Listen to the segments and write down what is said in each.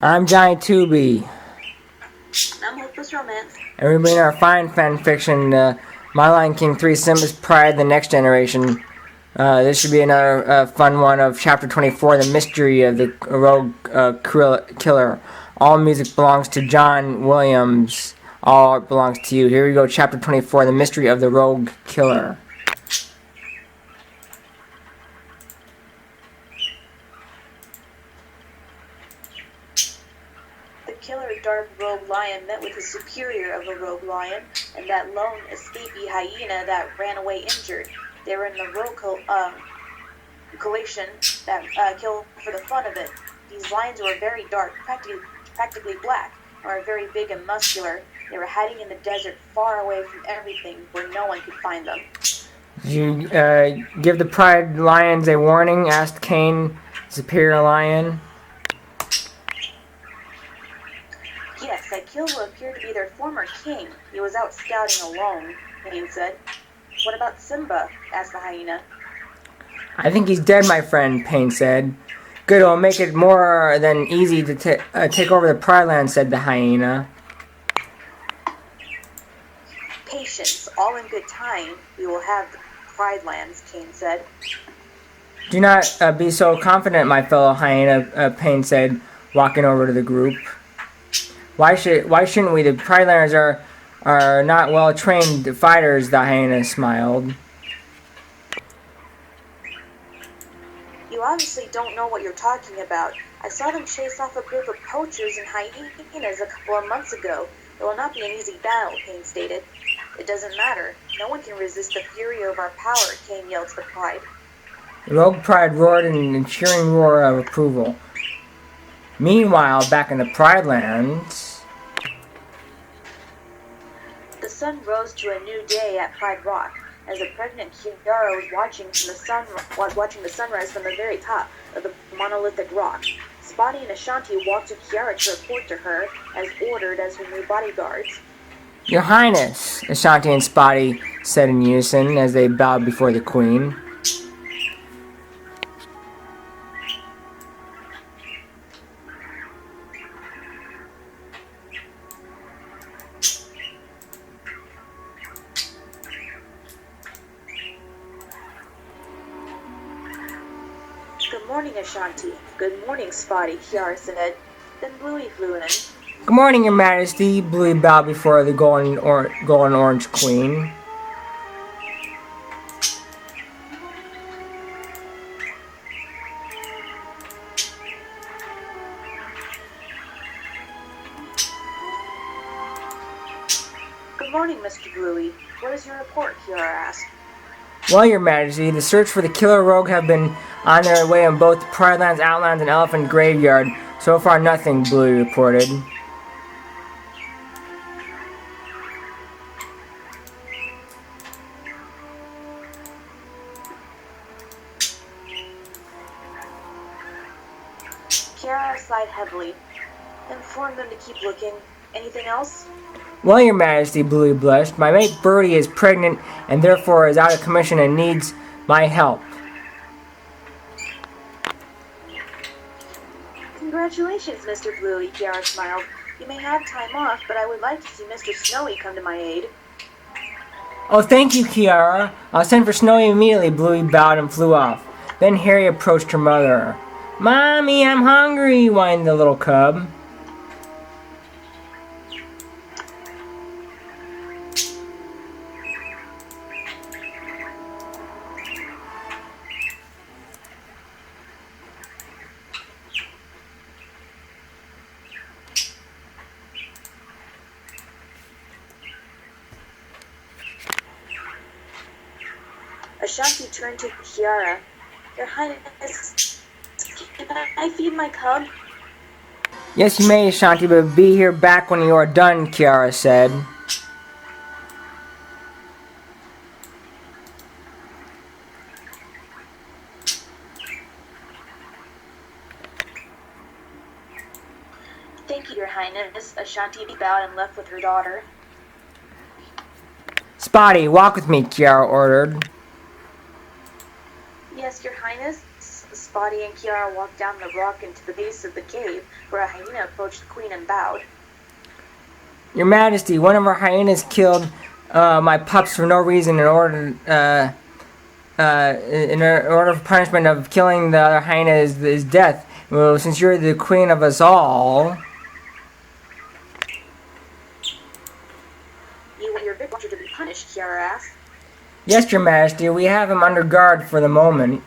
I'm Johnny Tooby, I'm Hopeless Romance. and we bring our fine fan fiction, My Lion King 3, Simba's Pride, The Next Generation. This should be another fun one of Chapter 24, The Mystery of the Rogue Killer. All music belongs to John Williams. All art belongs to you. Here we go, Chapter 24, The Mystery of the Rogue Killer. The killer dark rogue lion met with his superior of a rogue lion and that lone escapee hyena that ran away injured. They were in the rogue collation that killed for the fun of it. These lions were very dark, practically black, and were very big and muscular. They were hiding in the desert far away from everything where no one could find them. Did you give the Pride Lions a warning? Asked Kane, Superior Lion. Yes, that killer appeared to be their former king. He was out scouting alone, Kane said. What about Simba? Asked the hyena. I think he's dead, my friend, Payne said. Good, it'll make it more than easy to take over the Pride Land, said the hyena. Patience, all in good time, we will have the Pride Lands, Kane said. Do not be so confident, my fellow hyena, Payne said, walking over to the group. Why shouldn't we? The Pride Landers are not well-trained fighters, the hyena smiled. You obviously don't know what you're talking about. I saw them chase off a group of poachers and hyenas a couple of months ago. It will not be an easy battle, Kane stated. It doesn't matter. No one can resist the fury of our power, Kane yelled to the Pride. The Rogue Pride roared in a cheering roar of approval. Meanwhile, back in the Pride Lands, the sun rose to a new day at Pride Rock, as the pregnant Kiara was watching the sunrise from the very top of the monolithic rock. Spotty and Ashanti walked to Kiara to report to her, as ordered as her new bodyguards. Your Highness, Ashanti and Spotty said in unison as they bowed before the Queen. Good morning, Ashanti. Good morning, Spotty, Kiara said. Then Bluey flew in. Good morning, Your Majesty, Bluey bowed before the golden orange Queen. Good morning, Mr. Bluey. What is your report? Kiara asked. Well, Your Majesty, the search for the killer rogue have been on their way in both Pride Lands, Outlands, and Elephant Graveyard. So far, nothing, Bluey reported. Kiara sighed heavily. Inform them to keep looking. Anything else? Well, Your Majesty, Bluey blushed, my mate Birdie is pregnant and therefore is out of commission and needs my help. Congratulations, Mr. Bluey, Kiara smiled. You may have time off, but I would like to see Mr. Snowy come to my aid. Oh, thank you, Kiara. I'll send for Snowy immediately, Bluey bowed and flew off. Then Harry approached her mother. Mommy, I'm hungry, whined the little cub. Ashanti turned to Kiara. Your Highness, can I feed my cub? Yes, you may, Ashanti, but be here back when you are done, Kiara said. Thank you, Your Highness. Ashanti bowed and left with her daughter. Spotty, walk with me, Kiara ordered. Yes, Your Highness. Spotty and Kiara walked down the rock into the base of the cave, where a hyena approached the queen and bowed. Your Majesty, one of our hyenas killed my pups for no reason in order for punishment of killing the other hyena is death. Well, since you're the queen of us all... You want your victor to be punished, Kiara asked. Yes, Your Majesty, we have him under guard for the moment.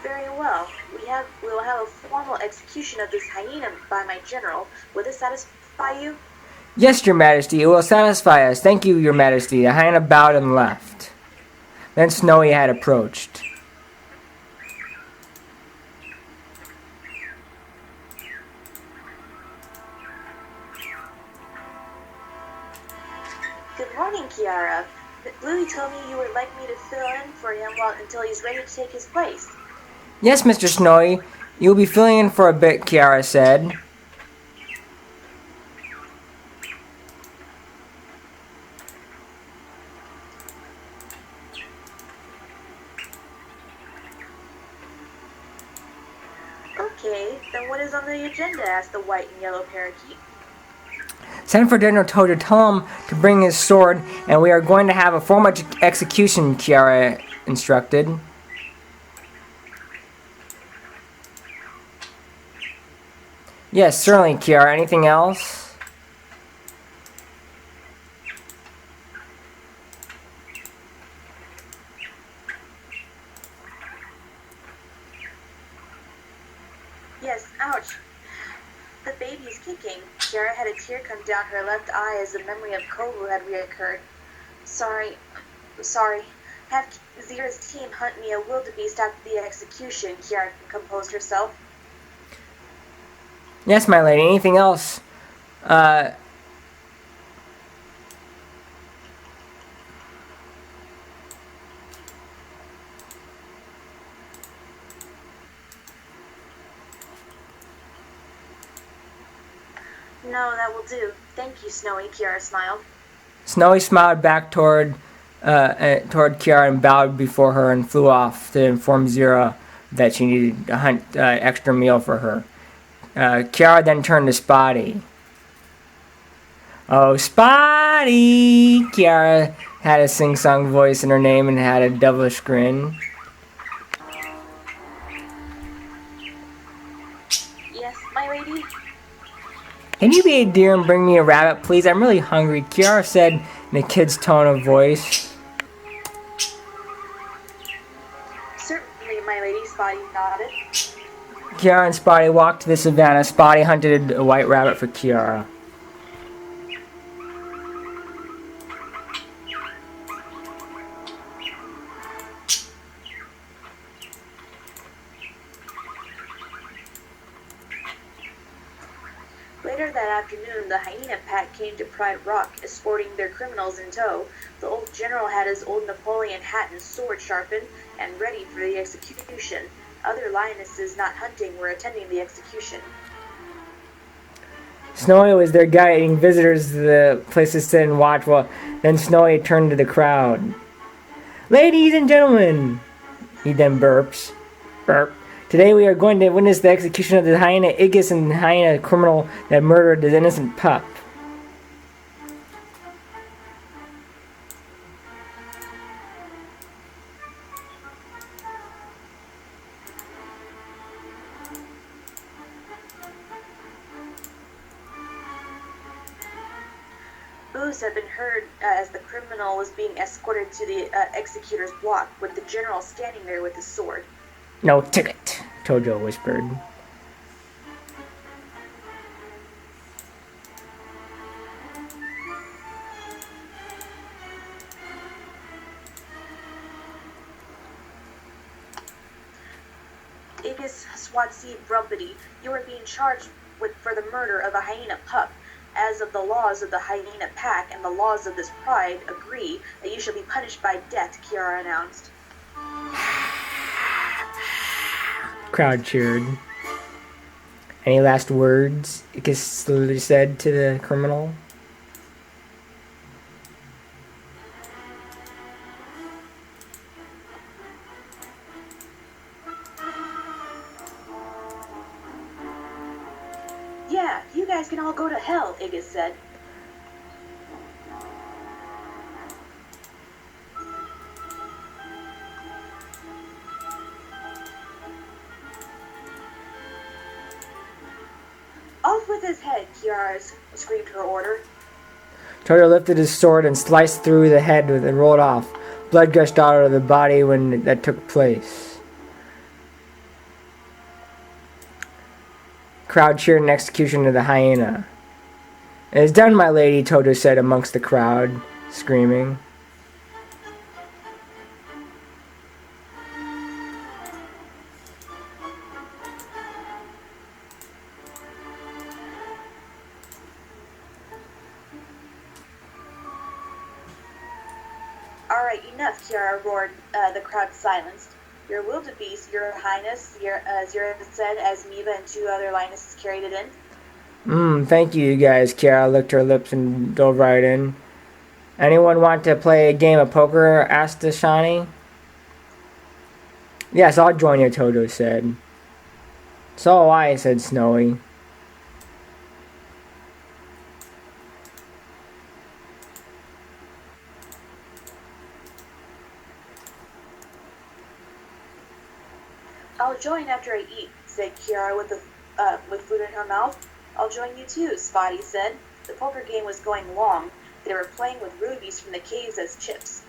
Very well. We will have a formal execution of this hyena by my general. Will this satisfy you? Yes, Your Majesty, it will satisfy us. Thank you, Your Majesty. The hyena bowed and left. Then Snowy had approached. Good morning, Kiara. Bluey told me you would like me to fill in for him until he's ready to take his place. Yes, Mr. Snowy. You'll be filling in for a bit, Kiara said. Okay, then what is on the agenda? Asked the white and yellow parakeet. Send for General Toad to tell him to bring his sword, and we are going to have a formal execution, Kiara instructed. Yes, certainly, Kiara. Anything else? Yes, ouch. The baby's kicking. Kiara had a tear come down her left eye as the memory of Kovu had reoccurred. Sorry. Have Zira's team hunt me a wildebeest after the execution, Kiara composed herself. Yes, my lady. Anything else? No, that will do. Thank you, Snowy, Kiara smiled. Snowy smiled back toward Kiara and bowed before her and flew off to inform Zira that she needed to hunt extra meal for her. Kiara then turned to Spotty. Oh, Spotty! Kiara had a sing-song voice in her name and had a devilish grin. Yes, my lady? Can you be a deer and bring me a rabbit, please? I'm really hungry, Kiara said in a kid's tone of voice. Certainly, my lady, Spotty nodded. Kiara and Spotty walked to the savannah. Spotty hunted a white rabbit for Kiara. Later that afternoon, the hyena pack came to Pride Rock, escorting their criminals in tow. The old general had his old Napoleon hat and sword sharpened and ready for the execution. Other lionesses not hunting were attending the execution. Snowy was there guiding visitors to the place to sit and watch. Well, then Snowy turned to the crowd. Ladies and gentlemen, he then burps. Burp. Today we are going to witness the execution of the hyena Igus and the hyena criminal that murdered his innocent pup. Boos had been heard as the criminal was being escorted to the executor's block, with the general standing there with his sword. No ticket, Tojo whispered. Igus Swatsea Brumpety, you are being charged for the murder of a hyena pup. As of the laws of the hyena pack and the laws of this pride agree that you shall be punished by death, Kiara announced. Crowd cheered. Any last words Igus said to the criminal? Yeah, you guys can all go to hell, Igus said. Off with his head, Kiara screamed her order. Toto lifted his sword and sliced through the head and rolled off. Blood gushed out of the body when that took place. Crowd cheered an execution of the hyena. "It is done, my lady," Toto said amongst the crowd, screaming. All right, enough, Kiara roared. The crowd silenced. Your wildebeest, your highness, Zira said as Miva and 2 other lionesses carried it in. Thank you guys, Kiara licked her lips and dove right in. "Anyone want to play a game of poker?" asked Ashanti. "Yes, I'll join you," Toto said. "So will I," said Snowy. I'll join after I eat, said Kiara with food in her mouth. I'll join you too, Spotty said. The poker game was going long. They were playing with rubies from the caves as chips.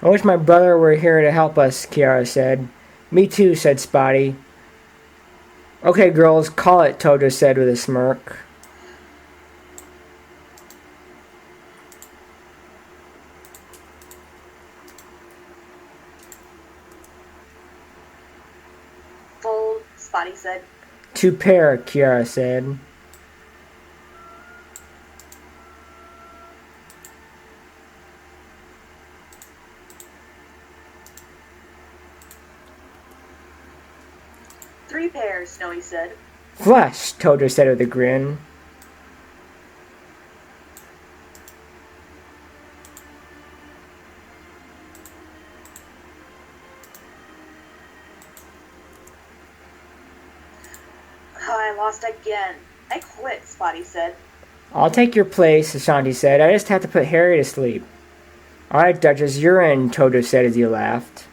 "I wish my brother were here to help us," Kiara said. "Me too," said Spotty. "Okay, girls, call it," Toto said with a smirk. Fold, Spotty said. "2 pair," Kiara said. "3 pairs, Snowy said. "Flush," Toto said with a grin. Oh, I lost again. I quit, Spotty said. "I'll take your place," Ashanti said. "I just have to put Harry to sleep." "All right, Duchess, you're in," Toto said as he laughed.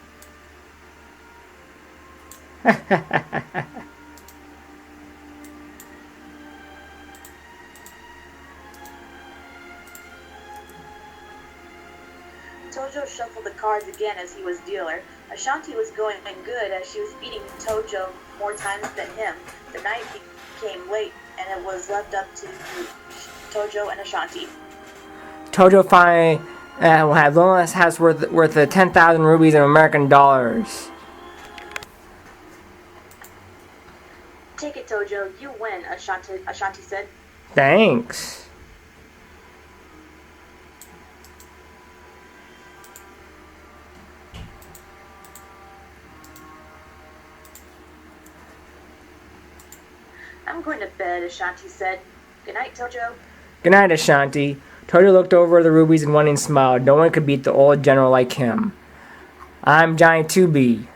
Tojo shuffled the cards again as he was dealer. Ashanti was going good as she was beating Tojo more times than him. The night became late and it was left up to Tojo and Ashanti. Toto finally had Loneliness House worth 10,000 rubies in American dollars. Take it, Tojo. You win, Ashanti said. "Thanks." I'm going to bed, Ashanti said. Good night, Tojo. "Good night, Ashanti." Toto looked over the rubies and one smiled. No one could beat the old general like him. "I'm Johnny 2B.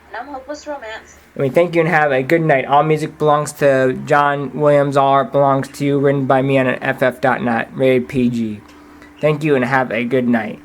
And I'm Hopeless Romance. And we thank you and have a good night. All music belongs to John Williams. All art belongs to you. Written by me on FF.net. Rated PG. Thank you and have a good night.